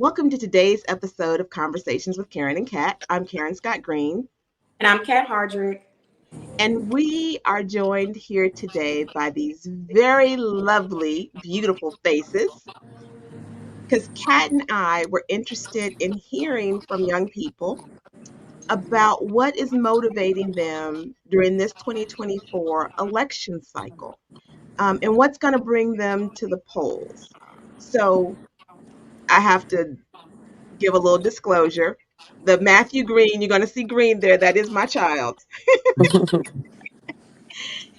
Welcome to today's episode of Conversations with Karen and Kat. I'm Karen Scott Greene. And I'm Kat Hardrick. And we are joined here today by these very lovely, beautiful faces. Because Kat and I were interested in hearing from young people about what is motivating them during this 2024 election cycle, and what's going to bring them to the polls. So I have to give a little disclosure. The Matthew Greene, you're going to see Greene there. That is my child. He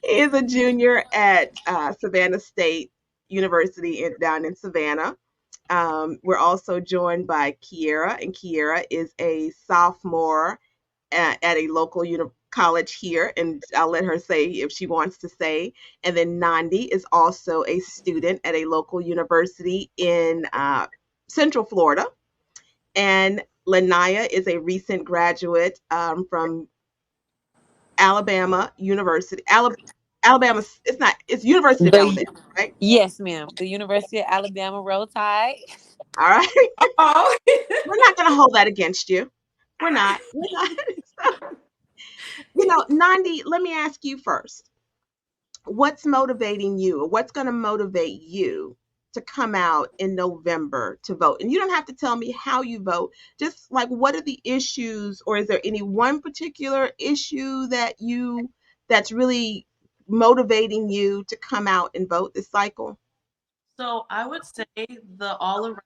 is a junior at Savannah State University down in Savannah. We're also joined by Kierra, and Kierra is a sophomore at a local college here, and I'll let her say if she wants to say. And then Nandi is also a student at a local university in Central Florida. And Laniyah is a recent graduate from Alabama University. Alabama, it's University of Alabama, right? Yes, ma'am. The University of Alabama Roll Tide. All right. Oh. We're not going to hold that against you. We're not. Nandi, let me ask you first. What's motivating you, or what's going to motivate you to come out in November to vote? And you don't have to tell me how you vote. Just like, what are the issues, or is there any one particular issue that's really motivating you to come out and vote this cycle? So I would say the all around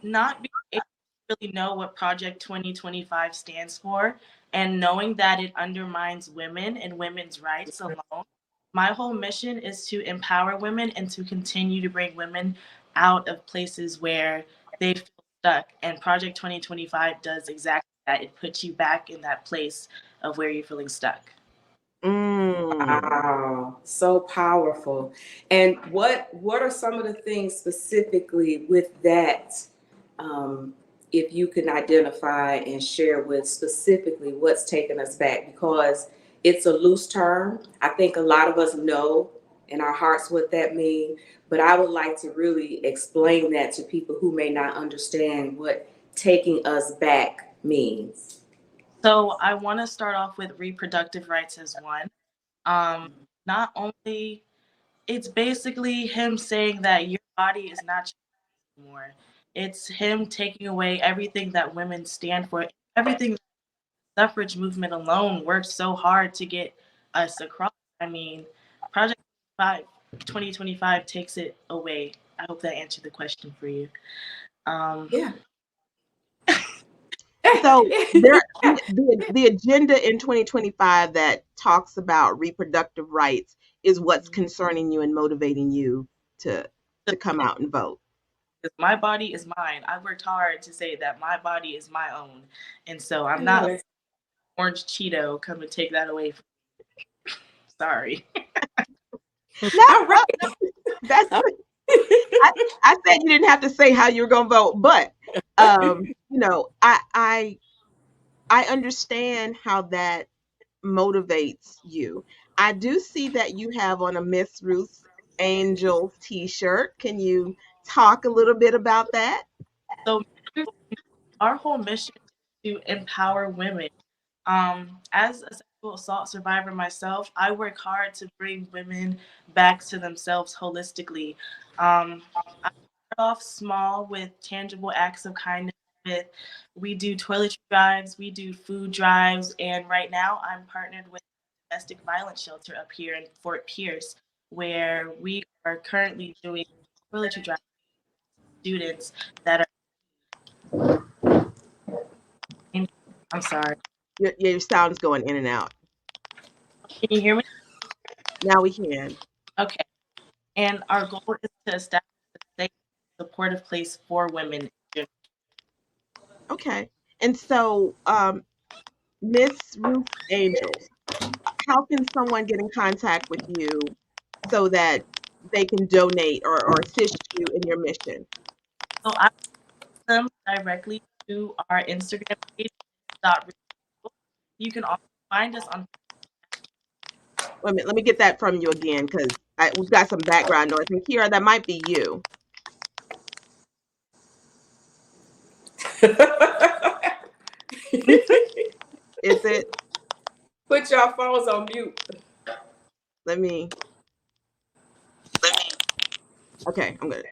not being able to really know what Project 2025 stands for, and knowing that it undermines women and women's rights alone. My whole mission is to empower women and to continue to bring women out of places where they feel stuck. And Project 2025 does exactly that. It puts you back in that place of where you're feeling stuck. Wow, so powerful. And what are some of the things specifically with that, if you can identify and share with specifically what's taking us back? Because it's a loose term. I think a lot of us know in our hearts what that means, but I would like to really explain that to people who may not understand what taking us back means. So I want to start off with reproductive rights as one. Not only, it's basically him saying that your body is not yours anymore. It's him taking away everything that women stand for. Everything, the suffrage movement alone worked so hard to get us across. I mean, Project 2025 takes it away. I hope that answered the question for you. Yeah. So the agenda in 2025 that talks about reproductive rights is what's concerning you and motivating you to come out and vote. Because my body is mine. I worked hard to say that my body is my own. And so I'm not orange Cheeto come and take that away from me. Sorry. No, that's I said you didn't have to say how you were going to vote, but I understand how that motivates you. I do see that you have on a Miss.RuthsAngels t-shirt. Can you talk a little bit about that? So our whole mission is to empower women. As a sexual assault survivor myself, I work hard to bring women back to themselves holistically. I start off small with tangible acts of kindness. We do toiletry drives, we do food drives, and right now I'm partnered with a domestic violence shelter up here in Fort Pierce, where we are currently doing toiletry drives with students that are. I'm sorry. Your sound's going in and out. Can you hear me? Now we can. Okay. And our goal is to establish a safe, supportive place for women. Okay. And so, Miss.RuthsAngels, how can someone get in contact with you so that they can donate or assist you in your mission? So I send them directly to our Instagram page. You can also find us on. Wait a minute, let me get that from you again, because we've got some background noise. And Kierra, that might be you. Is it? Put your phones on mute. Let me. Okay, I'm good.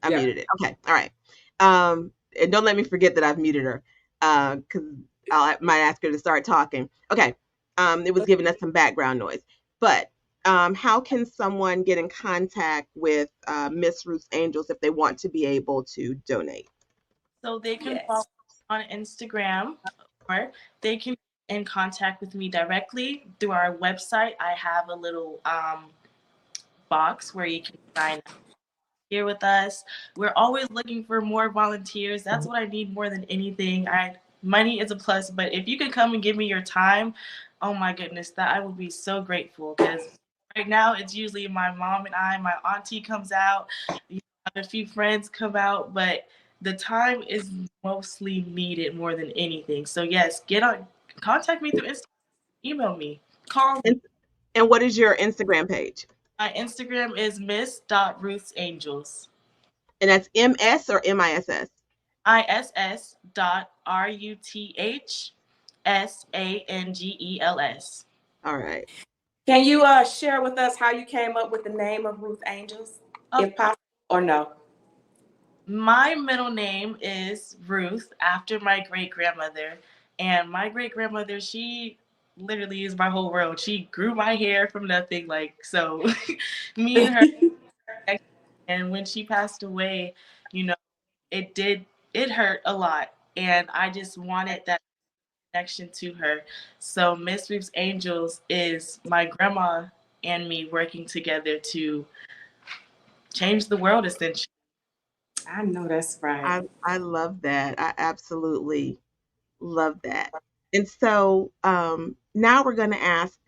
I Yeah. muted it. Okay, all right. And don't let me forget that I've muted her, because I might ask her to start talking. Okay. It was giving us some background noise, but how can someone get in contact with Miss Ruth's Angels if they want to be able to donate? So they can follow Yes. on Instagram, or they can get in contact with me directly through our website. I have a little box where you can sign up here with us. We're always looking for more volunteers. That's what I need more than anything. Money is a plus, but if you could come and give me your time, oh my goodness, that I would be so grateful, because right now it's usually my mom and I, my auntie comes out, a few friends come out, but the time is mostly needed more than anything. So yes, contact me through Instagram, email me, call me. And what is your Instagram page? My Instagram is Miss.RuthsAngels. And that's MS or MISS? ISS.RuthsAngels. All right. Can you share with us how you came up with the name of Ruth Angels, Of if possible, or no? My middle name is Ruth, after my great grandmother. And my great grandmother, she literally is my whole world. She grew my hair from nothing. Like, so me and her, and when she passed away, you know, it hurt a lot. And I just wanted that connection to her. So Miss Ruth's Angels is my grandma and me working together to change the world, essentially. I know that's right. I love that. I absolutely love that. And so now we're going to ask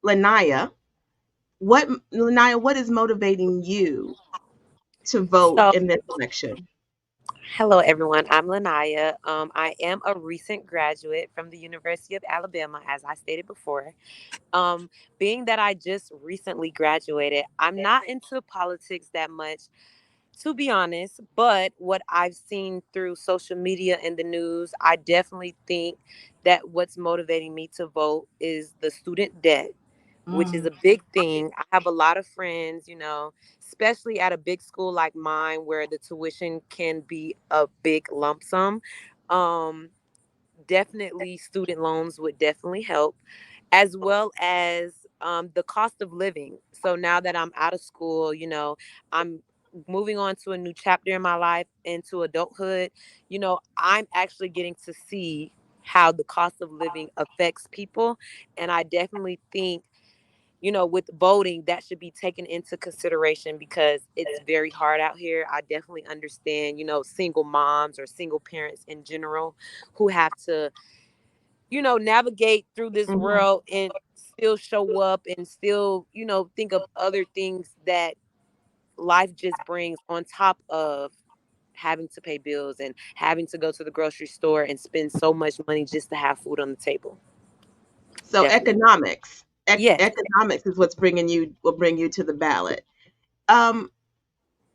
Laniyah, what is motivating you to vote So, in this election? hello everyone. I'm Laniyah. I am a recent graduate from the University of Alabama, as I stated before. Um, Being that I just recently graduated, I'm not into politics that much, to be honest. But what I've seen through social media and the news, I definitely think that what's motivating me to vote is the student debt, which is Mm. a big thing. I have a lot of friends, especially at a big school like mine where the tuition can be a big lump sum. Um, Definitely student loans would definitely help, as well as the cost of living. So now that I'm out of school, I'm moving on to a new chapter in my life, into adulthood. I'm actually getting to see how the cost of living affects people. And I definitely think, with voting, that should be taken into consideration because it's very hard out here. I definitely understand, single moms or single parents in general who have to, navigate through this Mhm. world and still show up and still, think of other things that life just brings on top of having to pay bills and having to go to the grocery store and spend so much money just to have food on the table. So Definitely. Yes. economics is what's bringing you will bring you to the ballot. Um,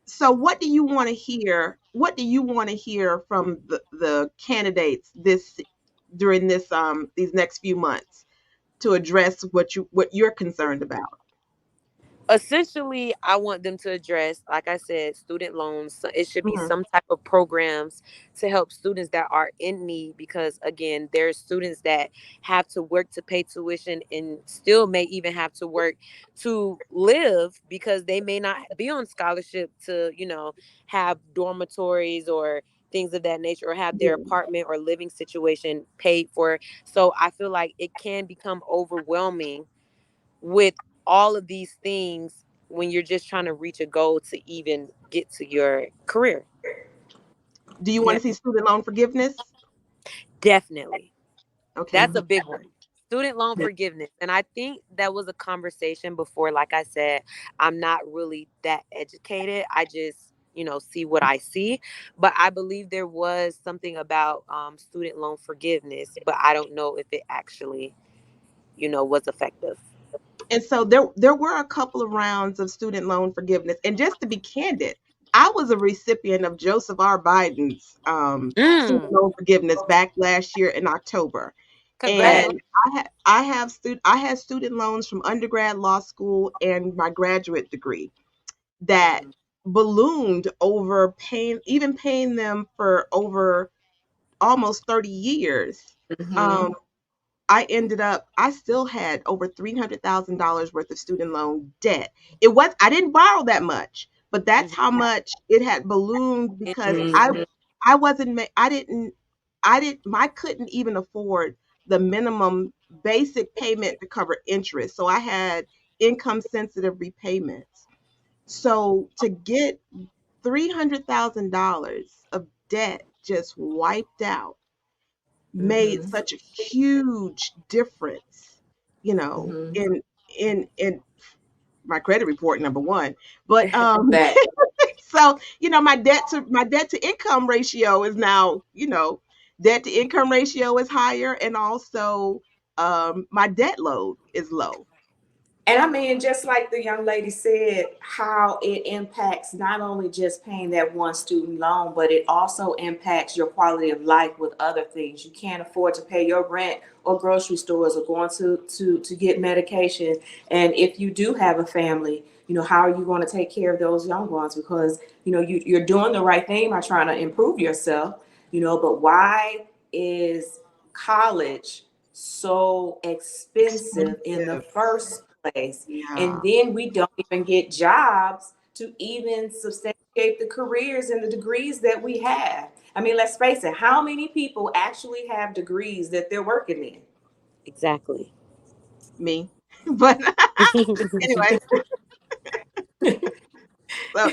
so what do you want to hear? What do you want to hear from the candidates this during this these next few months to address what you're concerned about? Essentially, I want them to address, like I said, student loans. So it should be Mhm. some type of programs to help students that are in need, because again, there's students that have to work to pay tuition and still may even have to work to live because they may not be on scholarship to, have dormitories or things of that nature, or have their Yeah. apartment or living situation paid for. So I feel like it can become overwhelming with all of these things when you're just trying to reach a goal to even get to your career. Do you want Yeah. to see student loan forgiveness? Definitely. Okay. That's a big one. Student loan forgiveness. And I think that was a conversation before. Like I said, I'm not really that educated. I just, see what I see. But I believe there was something about student loan forgiveness, but I don't know if it actually, was effective. And so there were a couple of rounds of student loan forgiveness. And just to be candid, I was a recipient of Joseph R. Biden's student Mm. loan forgiveness back last year in October, Congrats. and I had student loans from undergrad, law school, and my graduate degree that ballooned over paying them for over almost 30 years. Mm-hmm. Um, I still had over $300,000 worth of student loan debt. I didn't borrow that much, but that's how much it had ballooned because Mm-hmm. I wasn't, I couldn't even afford the minimum basic payment to cover interest. So I had income sensitive repayments. So to get $300,000 of debt just wiped out made Mm-hmm. such a huge difference, Mm-hmm. in my credit report, number one. But That. so my debt to income ratio is now, debt to income ratio is higher, and also my debt load is low. And I mean, just like the young lady said, how it impacts not only just paying that one student loan, but it also impacts your quality of life with other things. You can't afford to pay your rent or grocery stores or going to get medication. And if you do have a family, how are you going to take care of those young ones? Because, you're doing the right thing by trying to improve yourself, but why is college so expensive in the Expensive. first place? And Yeah. then we don't even get jobs to even substantiate the careers and the degrees that we have. I mean, let's face it, how many people actually have degrees that they're working in? Exactly. Me. But anyway, so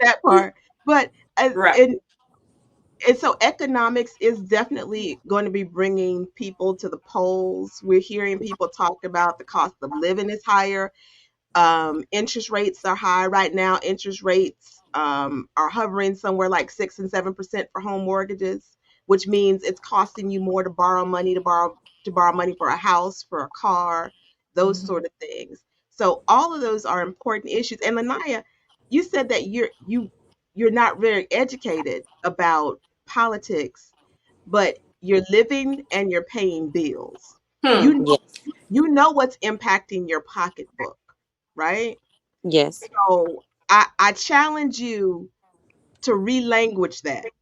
that part. But Right. and so economics is definitely going to be bringing people to the polls. We're hearing people talk about the cost of living is higher. Interest rates are high right now. Interest rates are hovering somewhere like 6 and 7% for home mortgages, which means it's costing you more to borrow money to borrow money for a house, for a car, those Mm-hmm. sort of things. So all of those are important issues. And Laniyah, you said that you're not very educated about politics, but you're living and you're paying bills. You Hmm. know, Yes. you know what's impacting your pocketbook, right? Yes. So I challenge you to relanguage that, Okay.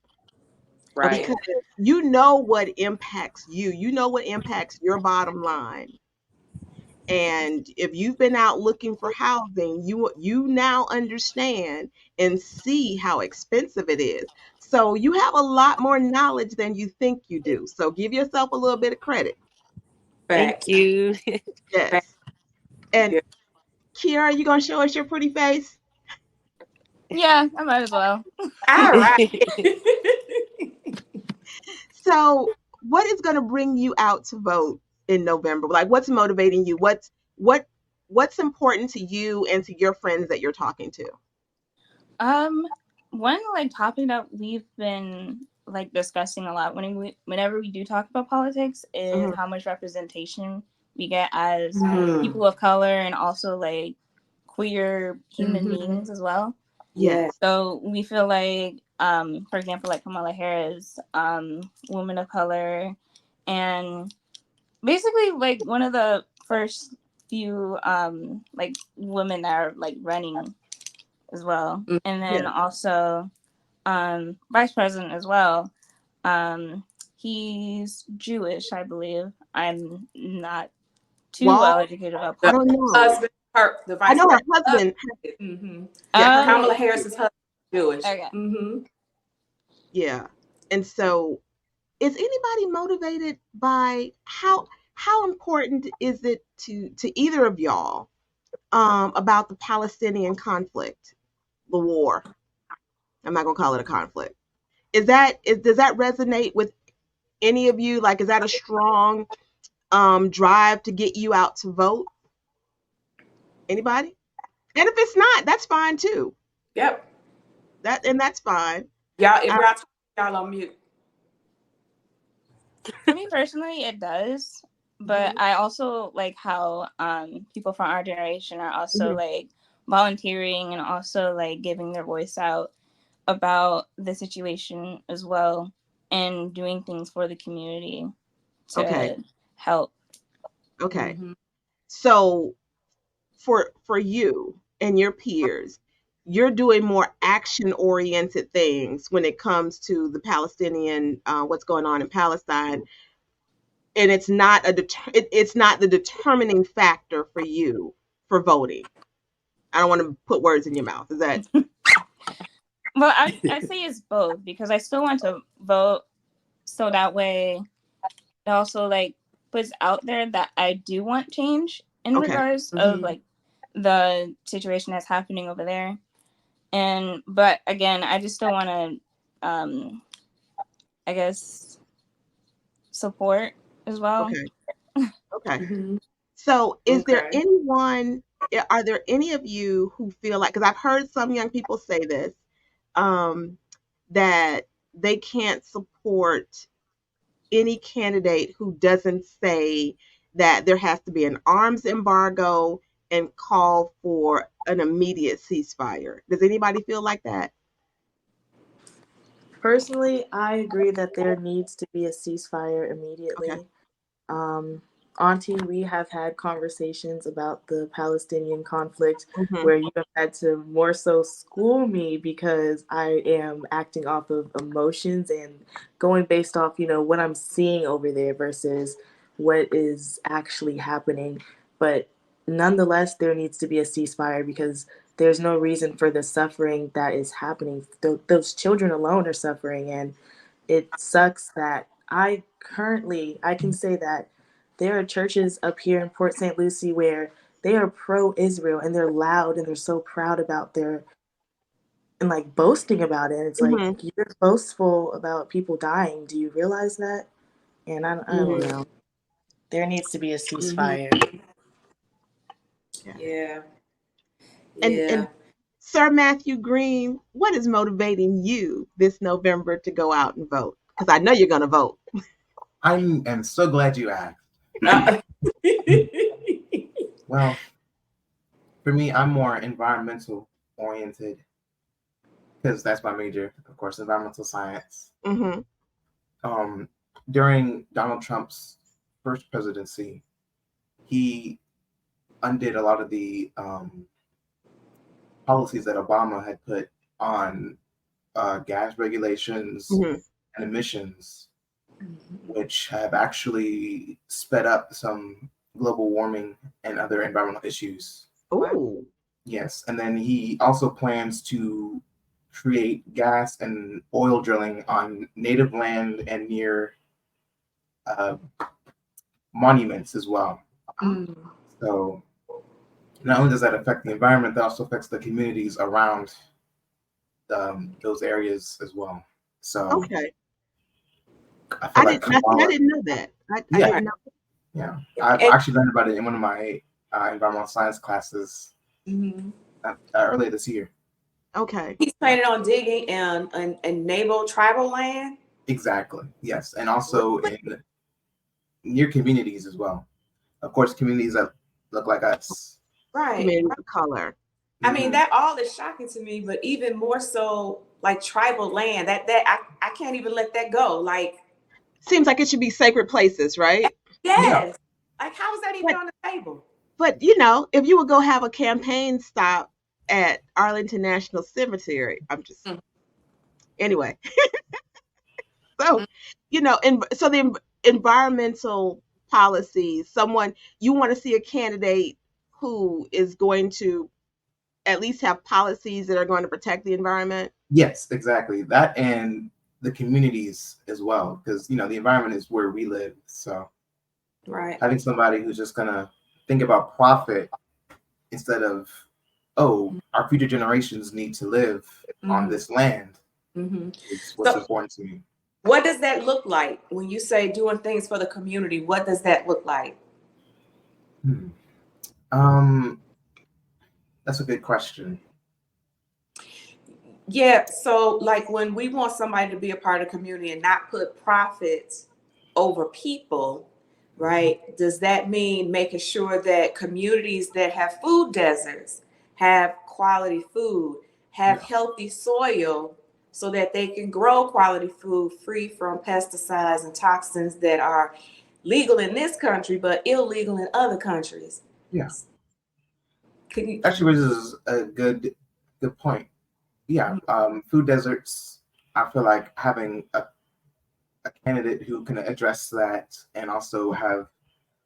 Right. because you know what impacts you. You know what impacts your bottom line. And if you've been out looking for housing, you now understand and see how expensive it is. So you have a lot more knowledge than you think you do. So give yourself a little bit of credit. Thank Facts. you. Facts. Yes. And Yeah. Kiara, you gonna show us your pretty face? Yeah, I might as well. All right. So, what is going to bring you out to vote in November? Like, what's motivating you? What's important to you and to your friends that you're talking to? Um, one like topic that we've been like discussing a lot whenever we do talk about politics is Hmm. how much representation we get as Mm-hmm. people of color and also like queer human Mm-hmm. beings as well. Yeah. Yes. So we feel like, for example, like Kamala Harris, woman of color, and basically like one of the first few like women that are like running as well, and then Yes. also vice president as well. Um, he's Jewish, I believe. I'm not too Well, well educated about I The don't politics. know. husband, the I vice know her president. husband. Mm-hmm. Yeah, Her Oh, Kamala husband. Harris's husband is Jewish. okay. Mm-hmm. Yeah. And so, is anybody motivated by how important is it to either of y'all about the Palestinian conflict, the war? I'm not gonna call it a conflict. Does that resonate with any of you? Like, is that a strong drive to get you out to vote? Anybody? And if it's not, that's fine too. Yep. That's fine. Y'all, if Uh, y'all talk, y'all on mute. For me personally, it does, but Mm-hmm. I also like how people from our generation are also mhm. like volunteering and also like giving their voice out about the situation as well, and doing things for the community Okay. to help. Okay. Mhm. So for you and your peers, you're doing more action oriented things when it comes to the Palestinian, what's going on in Palestine, and it's not the determining factor for you for voting. I don't want to put words in your mouth. Is that Well, I say it's both, because I still want to vote, so that way it also like puts out there that I do want change in okay? regards of Mhm. like the situation that's happening over there. And but again, I just still want to I guess support as well. Okay. Okay. Mhm. So, Okay. are there any of you who feel like, because I've heard some young people say this, um, that they can't support any candidate who doesn't say that there has to be an arms embargo and call for an immediate ceasefire. Does anybody feel like that? Personally, I agree that there needs to be a ceasefire Okay. immediately. Um, Auntie, we have had conversations about the Palestinian conflict Hmm. where you have had to more so school me because I am acting off of emotions and going based off, what I'm seeing over there versus what is actually happening. But nonetheless, there needs to be a ceasefire because there's no reason for the suffering that is happening. Those children alone are suffering, and it sucks that I can say that there are churches up here in Port St. Lucie where they are pro-Israel and they're loud and they're so proud about their and like boasting about it. It's like Hmm. you're boastful about people dying. Do you realize that? And I don't Hmm. know. There needs to be a Mhm. ceasefire. Yeah. Yeah. And Yeah. Sir Matthew Greene, what is motivating you this November to go out and vote? Because I know you're going to vote. I am so glad you asked. Uh, Well, for me, I'm more environmental oriented because that's my major, of course, environmental science. Hmm. Um, During Donald Trump's first presidency, he undid a lot of the policies that Obama had put on gas regulations Hmm. and emissions, which have actually sped up some global warming and other environmental issues. wow. Ooh. Yes, and then he also plans to create gas and oil drilling on native land and near uh, monuments as well. Mm. So not only does that affect the environment, that also affects the communities around those areas as well. So Okay. I feel like I Kamala, didn't know that. I yeah, didn't know. yeah, I've And, actually learned about it in one of my environmental science classes mhm. earlier this year. Okay. He's planning on digging in naval tribal land. Exactly. Yes, and also in near communities as well. Of course, communities that look like us. Right. Communities of color. I mean, Hmm. that all is shocking to me, but even more so, like tribal land. I can't even let that go. Like, Seems like it should be sacred places, right? Yeah. yes. Like, how is that even But on the table? if you would go have a campaign stop at Arlington National Cemetery, I'm just Mm. anyway. So, and so environmental policies, someone you want to see a candidate who is going to at least have policies that are going to protect the environment. Yes, exactly. That and the communities as well, because the environment is where we live. So Right. having somebody who's just gonna think about profit instead of, oh, our future generations need to live on Hmm. this land Hmm. is what's So, important to me. what does that look like when you say doing things for the community? What does that look like? Hmm. Um, that's a good question. Yeah, so like when we want somebody to be a part of the community and not put profits over people, right? Does that mean making sure that communities that have food deserts have quality food, have healthy soil so that they can grow quality food free from pesticides and toxins that are legal in this country but illegal in other countries. Yeah. Can you Actually raises a good point. Yeah. Food deserts, I feel like having a candidate who can address that and also have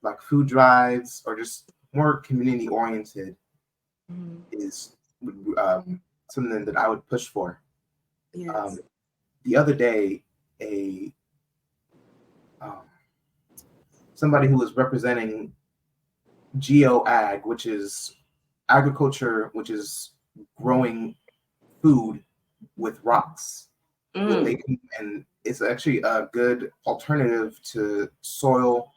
like food drives or just more community oriented is something that I would push for. yes. The other day, a um, somebody who was representing GeoAg, which is agriculture, which is growing food with rocks. Mm. And it's actually a good alternative to soil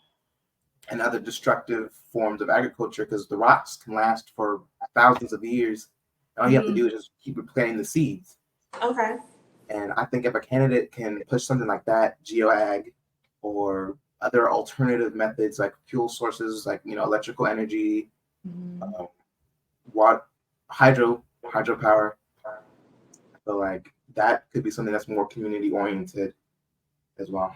and other destructive forms of agriculture because the rocks can last for thousands of years. And all you have to do is just keep replanting the seeds. Okay. And I think if a candidate can push something like that, geoag, or other alternative methods like fuel sources, like electrical energy, water, hydropower, I feel like that could be something that's more community oriented as well.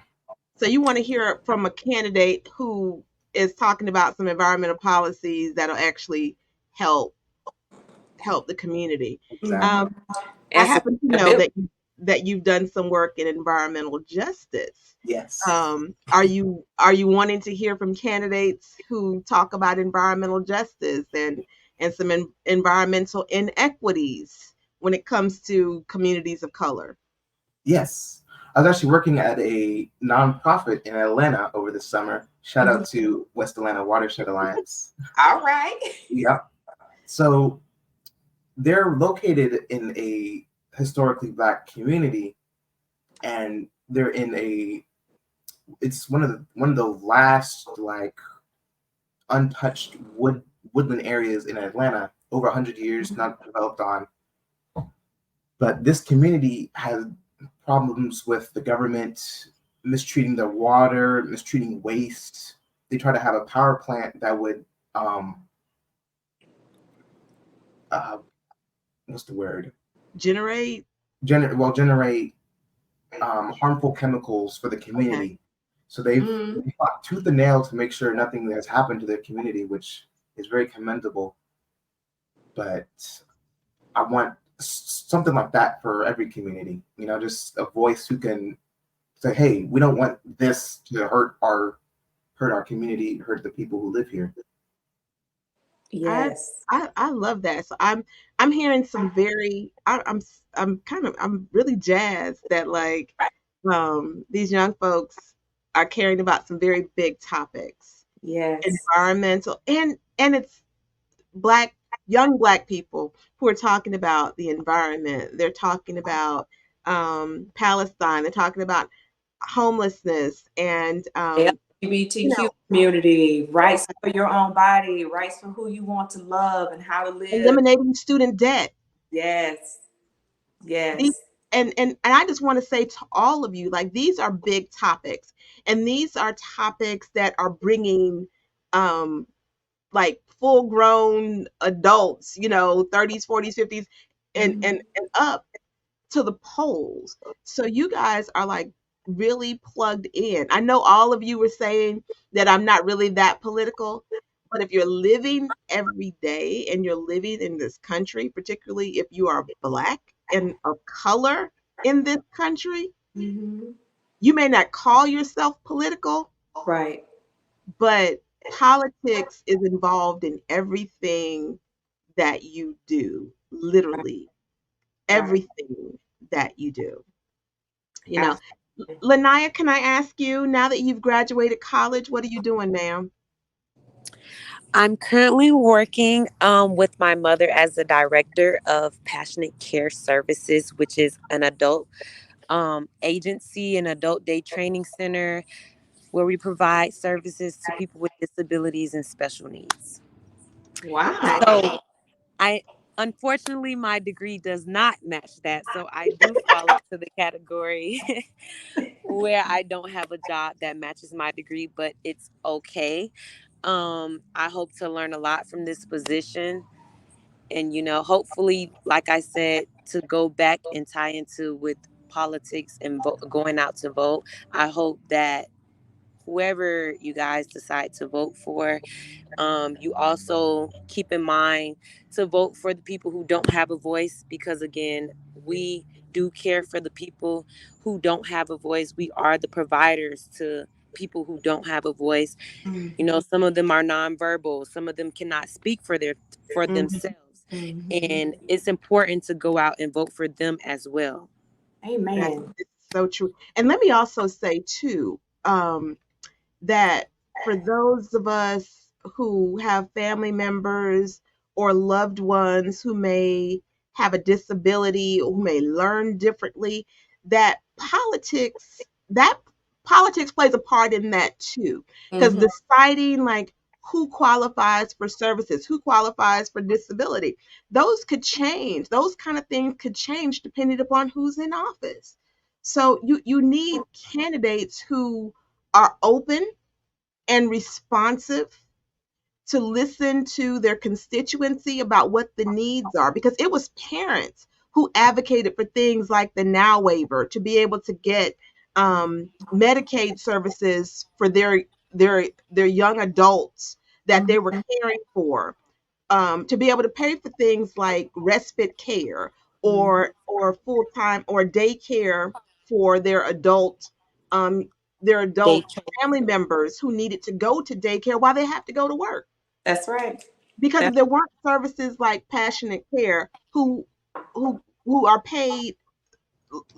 So you want to hear from a candidate who is talking about some environmental policies that'll actually help the community. Exactly. I And happen to know sustainability. that you've done some work in environmental justice. Yes. Are you wanting to hear from candidates who talk about environmental justice and some environmental inequities when it comes to communities of color? Yes. I was actually working at a nonprofit in Atlanta over the summer. Shout out to West Atlanta Watershed Alliance. All right. Yeah. So they're located in a historically Black community, and they're in it's one of the last like untouched woodland areas in Atlanta, over 100 years not developed on. But this community has problems with the government mistreating their water, mistreating waste. They try to have a power plant that would uh, what's the word? Generate. Generate harmful chemicals for the Okay. community. So they fought tooth and nail to make sure nothing has happened to their community, which is very commendable. But I want something like that for every community. Just a voice who can say, "Hey, we don't want this to hurt our community, hurt the people who live here." I Yes. I love that. So I'm hearing some very I'm really jazzed that like these young folks are caring about some very big topics, Yes. environmental and it's young black people who are talking about the environment. They're talking about Palestine. They're talking about homelessness and you LGBTQ know community, rights for your own body, rights for who you want to love and how to live. eliminating student debt. Yes. These Yes. and I just want to say to all of you, like these are big topics, and these are topics that are bringing um like full grown adults, 30s, 40s, 50s, and up to the polls. So you guys are like really plugged in. I know all of you were saying that I'm not really that political, but if you're living every day and you're living in this country, particularly if you are black and of color in this country, Mm-hmm. you may not call yourself political, Right. but politics is involved in everything that you do, Right. literally Right. everything that you do. You know, Absolutely. Laniyah, can I ask you, now that you've graduated college, what are you doing, ma'am? I'm currently working with my mother as the director of Passionate Care Services, which is an adult agency, an adult day training center where we provide services to people with disabilities and special needs. Wow. Okay. So I unfortunately my degree does not match that. So I do fall into the category where I don't have a job that matches my degree, but it's okay. I hope to learn a lot from this position and hopefully, like I said, to go back and tie into with politics and going out to vote, I hope that whoever you guys decide to vote for, you also keep in mind to vote for the people who don't have a voice, because again, we do care for the people who don't have a voice. We are the providers to people who don't have a voice. Some of them are nonverbal, some of them cannot speak for themselves, and it's important to go out and vote for them as well. That Amen. is so true. And let me also say too, that for those of us who have family members or loved ones who may have a disability or who may learn differently, that that politics plays a part in that too. Because Mm-hmm. deciding like who qualifies for services, who qualifies for disability, those could change. Those kind of things could change depending upon who's in office. So you need candidates who are open and responsive to listen to their constituency about what the needs are, because it was parents who advocated for things like the now waiver to be able to get Medicaid services for their young adults that they were caring for, to be able to pay for things like respite care or full time or daycare for um, their They adult family members who needed to go to daycare while they have to go to work. That's right. Because if That's there weren't services like Passionate Care, who are paid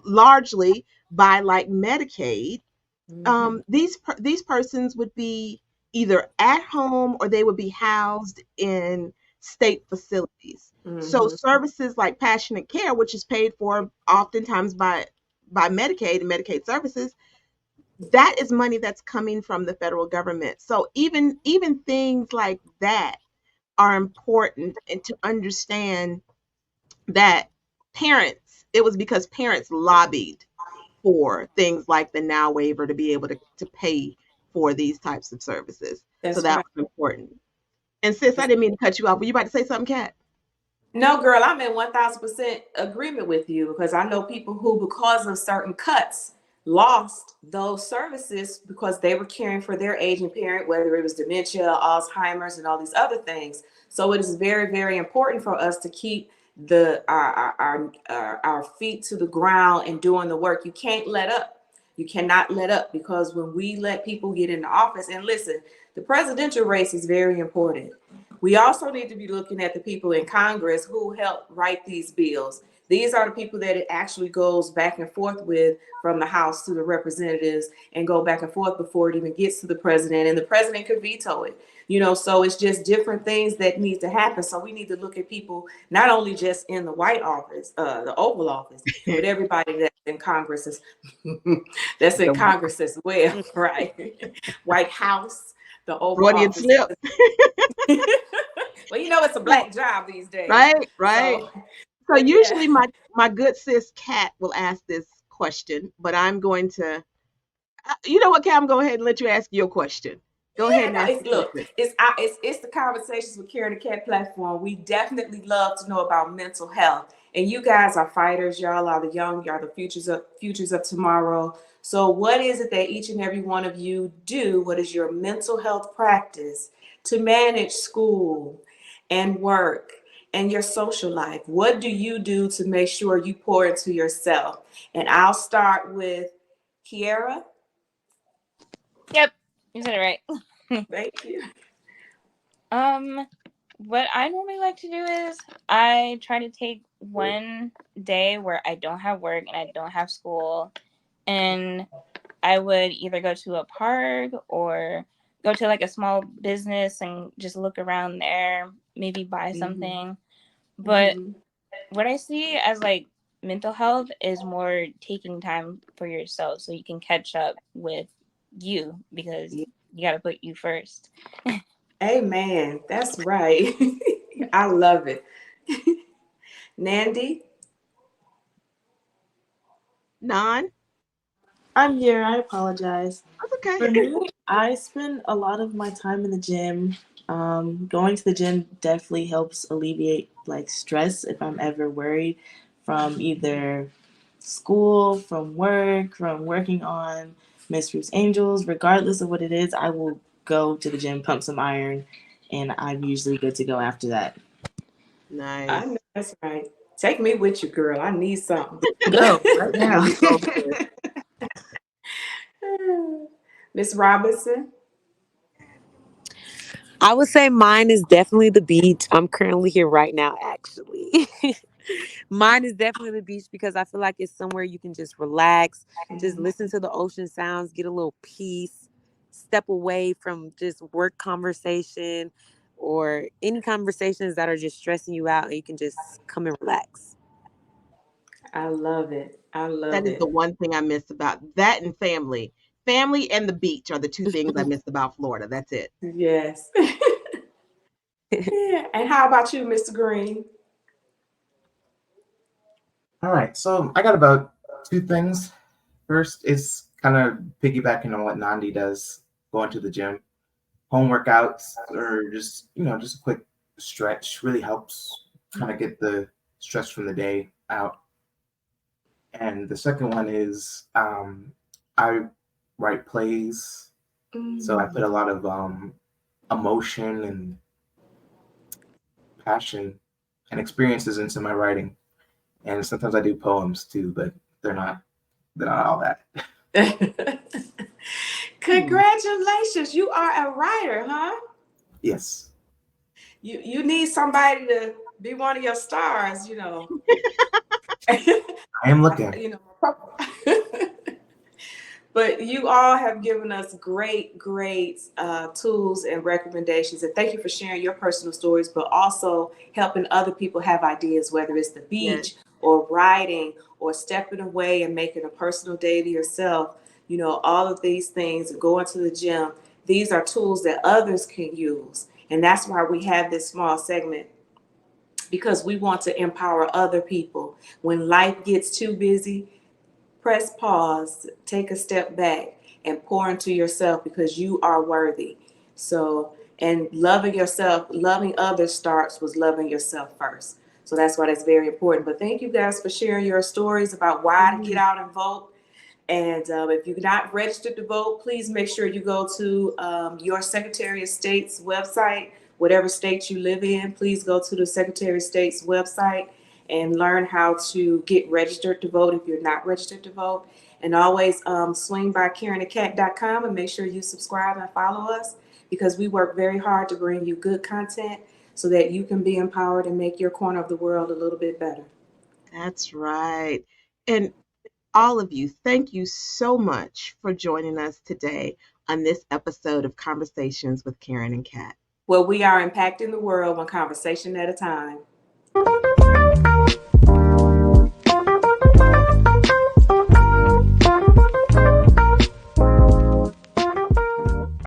largely by like Medicaid, mm-hmm. these persons would be either at home or they would be housed in state facilities. So Mm-hmm. services like Passionate Care, which is paid for oftentimes by Medicaid and Medicaid services, that is money that's coming from the federal government. So even things like that are important, and to understand that it was because parents lobbied for things like the now waiver to be able to pay for these types of services. So That's that right. was important. And sis, I didn't mean to cut you off. Were you about to say something, Kat? No, girl, I'm in 1000% agreement with you because I know people who, because of certain cuts, lost those services because they were caring for their aging parent, whether it was dementia, Alzheimer's, and all these other things. So it is very, very important for us to keep our feet to the ground and doing the work. You can't let up. You cannot let up, because when we let people get into office, and listen, the presidential race is very important. We also need to be looking at the people in Congress who help write these bills. These are the people that it actually goes back and forth with, from the House to the representatives, and go back and forth before it even gets to the president. And the president could veto it. So it's just different things that need to happen. So we need to look at people not only just in the White Office, the Oval Office, but everybody that's in Congress that's in The Congress as well, right? White House, the Oval Freudian Office. slip. Well, it's a black job these days. Right, right. So, So but yeah. usually my good sis Kat will ask this question, but I'm going to, you know what, Kat, I'm going to go ahead and let you ask your question. Go ahead Yeah, and no, ask it's the look, question. it's the Conversations with Kierra C platform. We definitely love to know about mental health. And you guys are fighters, y'all are the young, y'all are the futures of tomorrow. So what is it that each and every one of you do? What is your mental health practice to manage school and work and your social life? What do you do to make sure you pour into yourself? And I'll start with Kierra. Yep, you said it right. Thank you. Um, what I normally like to do is I try to take one day where I don't have work and I don't have school, and I would either go to a park or go to like a small business and just look around there, maybe buy Mm-hmm. something. But Mm-hmm. what I see as like mental health is more taking time for yourself so you can catch up with you, because you got to put you first. Amen. That's right. I love it. Nandi? Non? I'm here. I apologize. That's For okay. me, I spend a lot of my time in the gym, Going to the gym definitely helps alleviate like stress if I'm ever worried from either school, from work, from working on Miss.RuthsAngels. Regardless of what it is, I will go to the gym, pump some iron, and I'm usually good to go after that. I Nice. know that's right. Take me with you, girl. I need something. Go right Here now. we go, sis. Miss Robinson. I would say mine is definitely the beach. I'm currently here right now, actually. Mine is definitely the beach because I feel like it's somewhere you can just relax, just listen to the ocean sounds, get a little peace, step away from just work conversation or any conversations that are just stressing you out, and you can just come and relax. I love it. I That love is the it. one thing I miss about that and family. Family and the beach are the two things I miss about Florida. That's it. Yes. Yeah. And how about you, Mr. Greene? All right, so I got about two things. First is kind of piggybacking on what Nandi does, going to the gym. Home workouts or just just a quick stretch really helps kind of get the stress from the day out. And the second one is I write plays, so I put Mm, a lot of emotion and passion and experiences into my writing. And sometimes I do poems too, but they're not all that. Hmm. Congratulations. You are a writer, huh? Yes, You need somebody to be one of your stars, you know. I am looking. you know. But you all have given us great tools and recommendations. And thank you for sharing your personal stories, but also helping other people have ideas, whether it's the Yes. beach or riding or stepping away and making a personal day to yourself. You know, all of these things, going to the gym, these are tools that others can use. And that's why we have this small segment because we want to empower other people. When life gets too busy, press pause, take a step back, and pour into yourself because you are worthy. So, and loving yourself, loving others starts with loving yourself first. So that's why that's very important. But thank you guys for sharing your stories about why to get Mhm. out and vote. And if you're not registered to vote, please make sure you go to your Secretary of State's website, whatever state you live in. Please go to the Secretary of State's website and learn how to get registered to vote if you're not registered to vote. And always swing by KierraCat.com and make sure you subscribe and follow us because we work very hard to bring you good content so that you can be empowered and make your corner of the world a little bit better. That's right. And all of you, thank you so much for joining us today on this episode of Conversations with Karen and Kat. Well, we are impacting the world one conversation at a time.